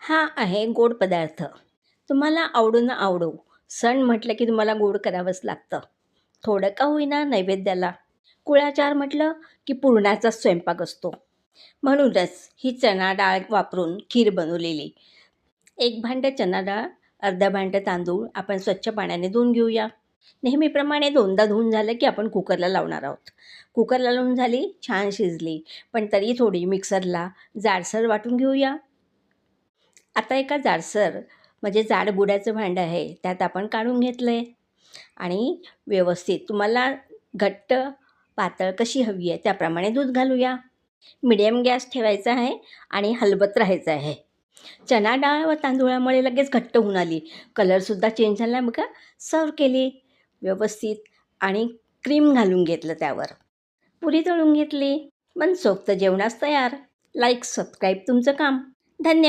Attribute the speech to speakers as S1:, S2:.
S1: हा आहे गोड पदार्थ. तुम्हाला आवडो ना आवडो, सण म्हटलं की तुम्हाला गोड करावंच लागतं. थोडं का होईना नैवेद्याला. कुळाचार म्हटलं की पुरणाचाच स्वयंपाक असतो. म्हणूनच ही चणा डाळ वापरून खीर बनवलेली. एक भांडं चणा डाळ, अर्धा भांडं तांदूळ आपण स्वच्छ पाण्याने धुवून घेऊया. नेहमीप्रमाणे दोनदा धुवून झालं की आपण कुकरला लावणार आहोत. कुकरला लावून झाली, छान शिजली, पण तरी थोडी मिक्सरला जाडसर वाटून घेऊया. आता एका जाडसर म्हणजे जाड बुडाचं भांडं आहे, त्यात आपण काढून घेतलं आहे आणि व्यवस्थित तुम्हाला घट्ट, पातळ कशी हवी आहे त्याप्रमाणे दूध घालूया. मिडियम गॅस ठेवायचा आहे आणि हलवत राहायचं आहे. चणा डाळ व तांदूळामुळे लगेच घट्ट होऊन आली. कलरसुद्धा चेंज झाला बघा. सर्व्ह केली व्यवस्थित आणि क्रीम घालून घेतलं त्यावर. पुरी तळून घेतली. मनसोक्त जेवणास तयार. लाईक, सबस्क्राईब तुमचं काम. धन्यवाद.